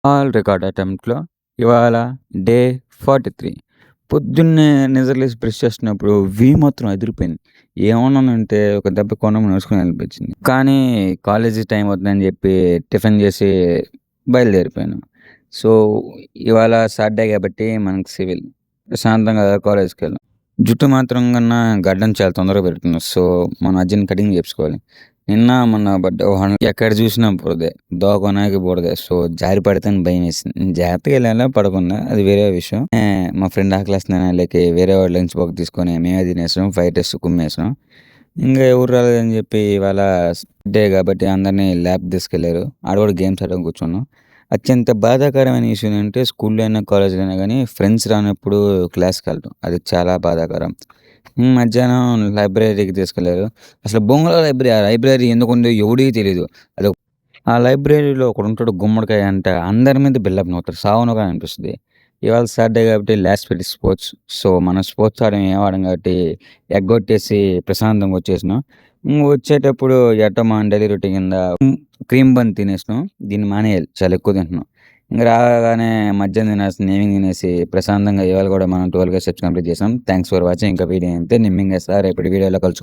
All record అటెంప్ట్‌లో ఇవాళ day 43. పొద్దున్నే నిద్రలేసి brush చేస్తున్నప్పుడు మాత్రం అదిరిపోయింది. ఏమన్నానంటే ఒక దెబ్బ కొండమీద నడుచుకొని అనిపించింది. కానీ కాలేజీ టైం అవుతుందని చెప్పి టిఫిన్ చేసి బయలుదేరిపోయాను. సో, ఇవాళ సాటర్డే కాబట్టి మనకి సివిల్. ప్రశాంతంగా కాలేజ్‌కెళ్ళాం. జుట్టు మాత్రం గన్నా గడ్డం చాలా తొందరగా పెరుగుతుంది. సో, మనం అర్జెంట్ కటింగ్ చేపించుకోవాలి. నిన్న మొన్న ఎక్కడ చూసినా బురదే. దోవకొనాకి బురదే. సో, జారి పడితేనే భయమేసింది. జాగ్రత్తగా ఎళ్ళాలా పడకుండా అది వేరే విషయం. మా ఫ్రెండ్ ఆకలేస్తుందని ఆళ్ళకి వేరే వాడు లంచ్ బాక్స్ తీసుకొని మేమే తినేసాం. Fried rice కుమ్మేసాం. ఇంగా ఎవరు రాలేదని చెప్పి ఇవాళ డే కాబట్టి అందరిని ల్యాబ్‌కి తీసుకెళ్లారు. ఆడ కూడా గేమ్స్ ఆడడానికి కూర్చున్నాం. అత్యంత బాధాకరమైన విషయం ఏంటంటే స్కూల్‌లో అయినా, కాలేజ్‌లో అయినా గానీ ఫ్రెండ్స్ రానప్పుడు క్లాస్‌కెళ్ళడం. అది చాలా బాధాకరం. మధ్యాహ్నం లైబ్రరీకి తీసుకెళ్లారు. అసలు బొంగుల లైబ్రరీ. ఆ లైబ్రరీ ఎందుకుందో ఎవడికి తెలీదు. అదో ఆ లైబ్రరీలో ఒకడుంటాడు గుమ్మడికాయ అంట. అందరి మీద బిల్డప్ నవ్వుతాడు. సావునగా అనిపిస్తది. ఇవాళ సాటర్డే కాబట్టి లాస్ట్ పీరియడ్ స్పోర్ట్స్. సో, మనం స్పోర్ట్స్ ఏం ఆడం కాబట్టి ఎగ్గొట్టేసి ప్రశాంతంగా వచ్చేసినాం. వచ్చేటప్పుడు ఎట్టో మన డైలీ రొటీన్ కింద క్రీమ్ బన్ తినేసినాం. దీన్ని మానేయాలి. చాలా ఎక్కువ తింటున్నాం. ఇంక రాగానే మధ్యాహ్నం తినాల్సింది ఈవినింగ్ తినేసి ప్రశాంతంగా ఇవాళ కూడా మనం 12 స్టెప్స్ కంప్లీట్ చేసాం. Thanks for watching. ఇంకా వీడియో అంతే. నేను మింగేస్తా. రేపటి వీడియోలో కలుసుకుందాం.